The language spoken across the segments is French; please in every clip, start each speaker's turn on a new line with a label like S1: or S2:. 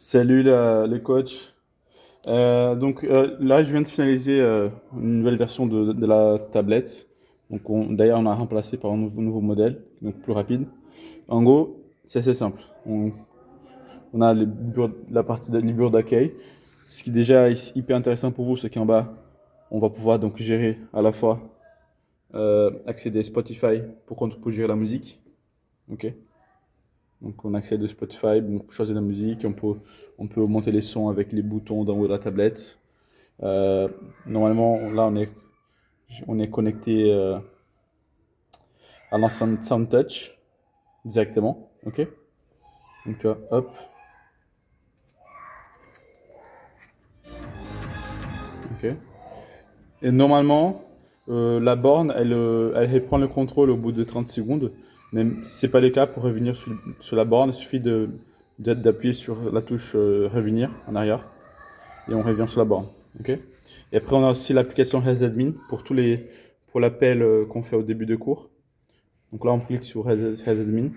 S1: Salut les coachs. Là, je viens de finaliser une nouvelle version de la tablette. D'ailleurs, on a remplacé par un nouveau modèle, donc plus rapide. En gros, c'est assez simple. On a la partie des bureaux d'accueil. Ce qui est déjà hyper intéressant pour vous, c'est qu'en bas, on va pouvoir donc gérer à la fois accéder à Spotify pour gérer la musique. Ok. Donc on accède à Spotify, on peut choisir la musique, on peut augmenter les sons avec les boutons d'en haut de la tablette. Normalement, là on est connecté à l'enceinte SoundTouch directement. Ok. Donc tu vois, hop, ok. Et normalement, la borne, elle prend le contrôle au bout de 30 secondes. Mais si c'est pas le cas, pour revenir sur la borne, il suffit d'appuyer sur la touche revenir en arrière. Et on revient sur la borne. Ok. Et après, on a aussi l'application HealthAdmin pour l'appel qu'on fait au début de cours. Donc là, on clique sur HealthAdmin.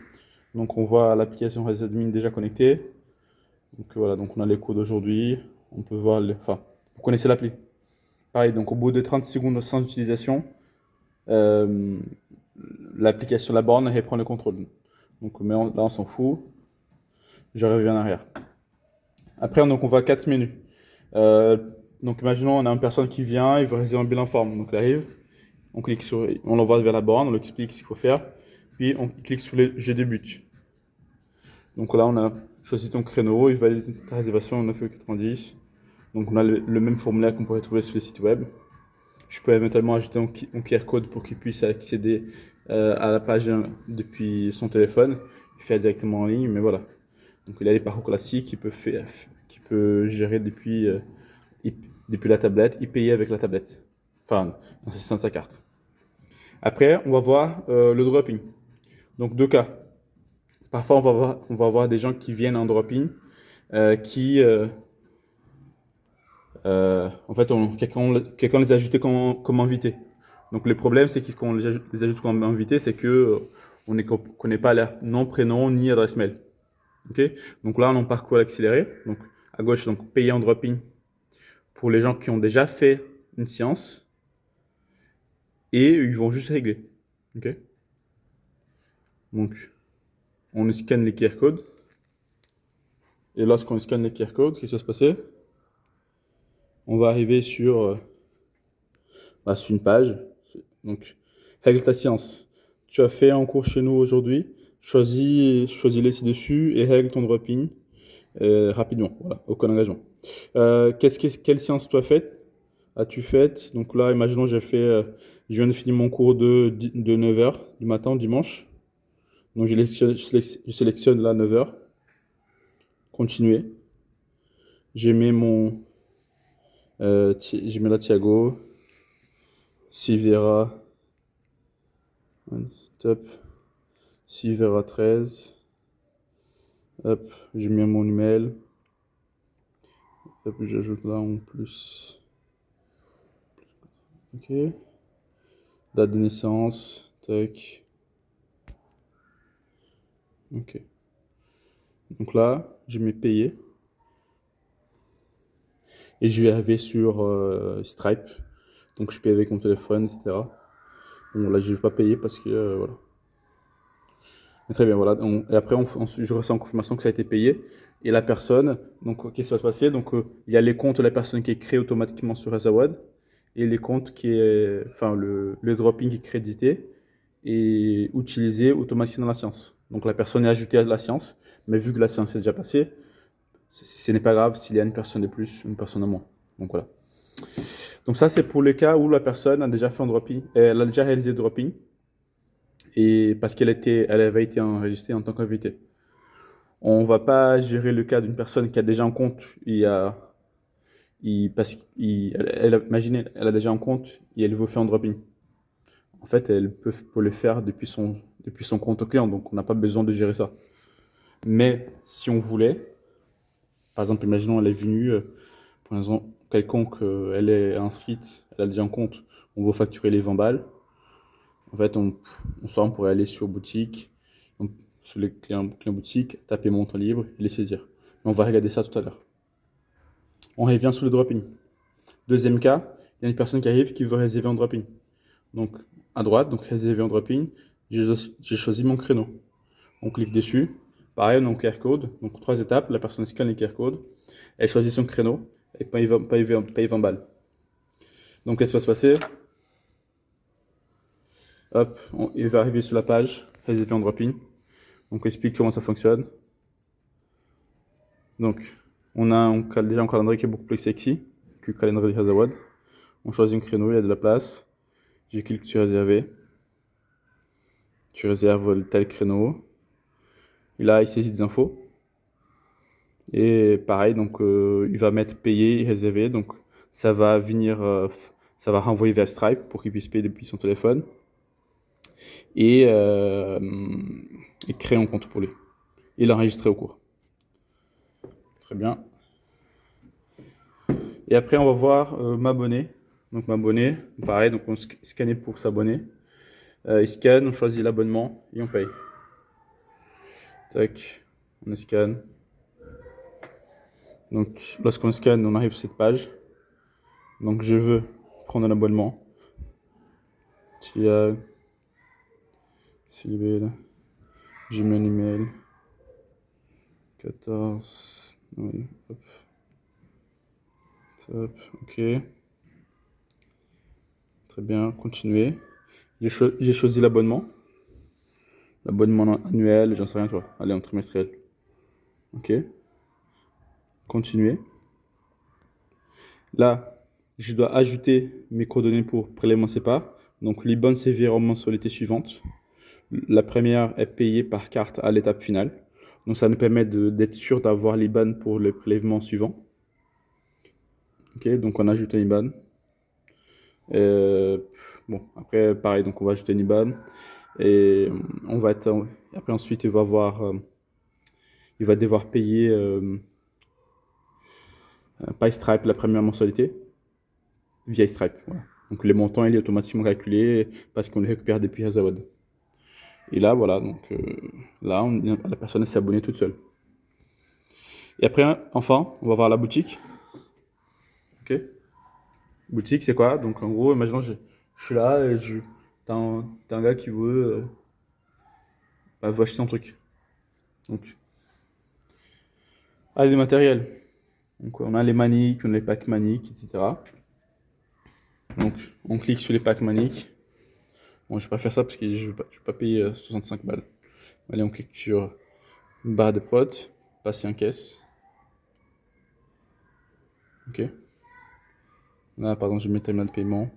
S1: Donc on voit l'application HealthAdmin déjà connectée. Donc voilà, donc on a les cours d'aujourd'hui. On peut voir, enfin, vous connaissez l'appli. Pareil, donc au bout de 30 secondes sans utilisation, euh, l'application, la borne, elle prend le contrôle. Donc là, on s'en fout. Je reviens en arrière. Après, donc, on voit 4 menus. Euh, donc imaginons, on a une personne qui vient, il veut réaliser un bilan forme. Donc il arrive, on l'envoie vers la borne, on lui explique ce qu'il faut faire, puis on clique sur le je débute. Donc là, on a choisi ton créneau, il valide ta réservation 9,90 €. Donc on a le même formulaire qu'on pourrait trouver sur le site web. Je peux éventuellement ajouter un QR code pour qu'il puisse accéder à la page depuis son téléphone, il fait directement en ligne, mais voilà. Donc il a les parcours classiques qu'il peut gérer depuis la tablette et payer avec la tablette. Enfin, en s'assistant de sa carte. Après, on va voir le dropping. Donc deux cas. Parfois, on va voir des gens qui viennent en dropping, qui, en fait, quelqu'un les a ajoutés comme invités. Donc le problème, c'est que quand on les ajoute comme invités, c'est que on ne connaît pas leur nom, prénom ni adresse mail. Ok. Donc là, on a un parcours accéléré. Donc à gauche, donc payer en dropping pour les gens qui ont déjà fait une séance et ils vont juste régler. Ok. Donc on scanne les QR codes et lorsqu'on scanne les QR codes, qu'est-ce qui va se passer? On va arriver sur une page. Donc, règle ta science. Tu as fait un cours chez nous aujourd'hui. Choisis-les ci-dessus et règle ton dropping rapidement. Voilà, aucun engagement. Quelle séance as-tu faite? Donc là, imaginons, je viens de finir mon cours de 9 h du matin, dimanche. Donc je sélectionne là 9 h. Continuer. J'ai mis je mets là Thiago, Silvera, top, Silvera 13. Hop, j'ai mis mon email. Hop, j'ajoute là en plus. Ok. Date de naissance. Tac. Ok. Donc là, je mets payer. Et je vais arriver sur Stripe. Donc je paye avec mon téléphone, etc. Bon, là, je vais pas payer parce que voilà. Mais très bien, voilà. Et après, je reçois en confirmation que ça a été payé. Et la personne, donc, qu'est-ce qui va se passer? Donc, il y a les comptes de la personne qui est créé automatiquement sur Azawad et les comptes enfin, le dropping qui est crédité et utilisé automatiquement dans la séance. Donc, la personne est ajoutée à la séance, mais vu que la séance est déjà passée, ce n'est pas grave s'il y a une personne de plus, une personne de moins. Donc, voilà. Donc, ça, c'est pour les cas où la personne a déjà fait un dropping, elle a déjà réalisé le dropping et parce elle avait été enregistrée en tant qu'invitée. On va pas gérer le cas d'une personne qui a déjà un compte, parce imaginez, elle a déjà un compte et elle veut faire un dropping. En fait, elle peut le faire depuis son compte client, donc on n'a pas besoin de gérer ça. Mais si on voulait, par exemple, imaginons elle est venue, pour une raison quelconque, elle est inscrite, elle a déjà un compte, on veut facturer les 20 balles. En fait, on pourrait aller sur boutique, sur les clients boutique, taper montant libre et les saisir. On va regarder ça tout à l'heure. On revient sur le dropping. Deuxième cas, il y a une personne qui arrive qui veut réserver en dropping. Donc, à droite, donc réserver en dropping, j'ai choisi mon créneau. On clique dessus. Pareil, on a un QR code. Donc, 3 étapes. La personne scanne le QR code. Elle choisit son créneau et paye 20 balles. Donc, qu'est-ce qui va se passer? Hop, il va arriver sur la page réserver en dropping. Donc, on explique comment ça fonctionne. Donc, on a déjà un calendrier qui est beaucoup plus sexy que le calendrier de Hazawad. On choisit un créneau, il y a de la place. Je clique sur réserver. Tu réserves tel créneau. Et là, il saisit des infos. Et pareil, donc il va mettre payer et réserver. Donc ça va venir, ça va renvoyer vers Stripe pour qu'il puisse payer depuis son téléphone. Et créer un compte pour lui. Et l'enregistrer au cours. Très bien. Et après, on va voir m'abonner. Donc m'abonner, pareil, donc on scanne pour s'abonner. Il scanne, on choisit l'abonnement et on paye. Tac, on scanne. Donc lorsqu'on scanne, on arrive sur cette page. Donc je veux prendre un abonnement. Tial, Sylvain, j'ai mon email. 14. Oui, hop. Top, ok. Très bien, continuer. J'ai choisi l'abonnement. L'abonnement annuel, j'en sais rien, toi. Allez, en trimestriel. Ok. Continuer. Là, je dois ajouter mes coordonnées pour prélèvement SEPA. Donc, l'IBAN CV en mensualité suivante. La première est payée par carte à l'étape finale. Donc, ça nous permet d'être sûr d'avoir l'IBAN pour le prélèvement suivant. Ok, donc on ajoute un IBAN. Bon, après, pareil, donc on va ajouter une IBAN. Et on va être. Après, ensuite, il va devoir payer par Stripe la première mensualité via Stripe. Voilà. Donc le montant il est automatiquement calculé parce qu'on le récupère depuis Hazawad. Et là, voilà, donc là, la personne s'est abonnée toute seule. Et après, enfin, on va voir la boutique. Ok. Boutique, c'est quoi? Donc en gros, imaginons, je suis là et t'as un gars qui veut acheter un truc. Donc, les matériels. Donc on a les maniques, on a les packs maniques, etc. Donc on clique sur les packs maniques. Bon, je vais pas faire ça parce que je vais pas payer 65 balles. Allez, on clique sur barre de prod, passer en caisse. Ok. Là, par exemple, je mets terminal de paiement.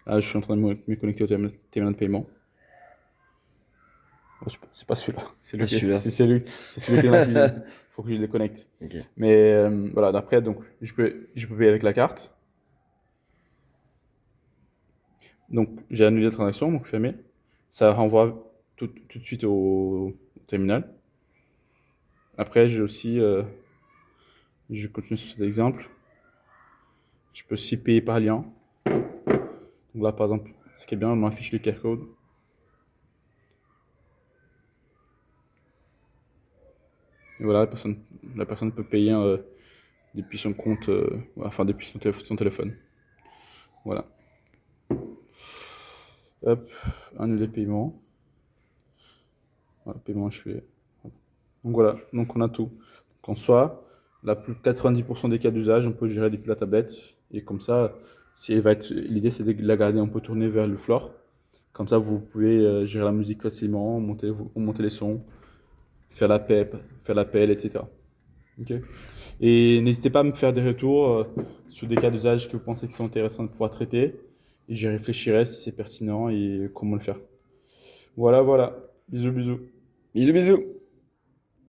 S1: Là, je suis en train de me connecter au terminal de paiement. Oh, c'est pas celui-là. C'est celui qui est dans la cuisine. Faut que je le déconnecte.
S2: Ok.
S1: Mais voilà, d'après, donc, je peux payer avec la carte. Donc, j'ai annulé la transaction, donc fermé. Ça renvoie tout de suite au terminal. Après, j'ai aussi, je continue sur cet exemple. Je peux aussi payer par lien. Donc là, par exemple, ce qui est bien, on affiche le QR code. Et voilà, la personne peut payer depuis son compte, enfin depuis son téléphone. Voilà. Hop, annuler paiement. Voilà, paiement achevé. Donc voilà, donc on a tout. Donc en soi, 90% des cas d'usage, on peut gérer depuis la tablette. Et comme ça, l'idée c'est de la garder un peu tournée vers le floor. Comme ça, vous pouvez gérer la musique facilement, monter les sons, faire l'appel, etc. Ok. Et n'hésitez pas à me faire des retours sur des cas d'usage que vous pensez qui sont intéressants de pouvoir traiter. Et j'y réfléchirai si c'est pertinent et comment le faire. Voilà, voilà. Bisous, bisous.
S2: Bisous, bisous.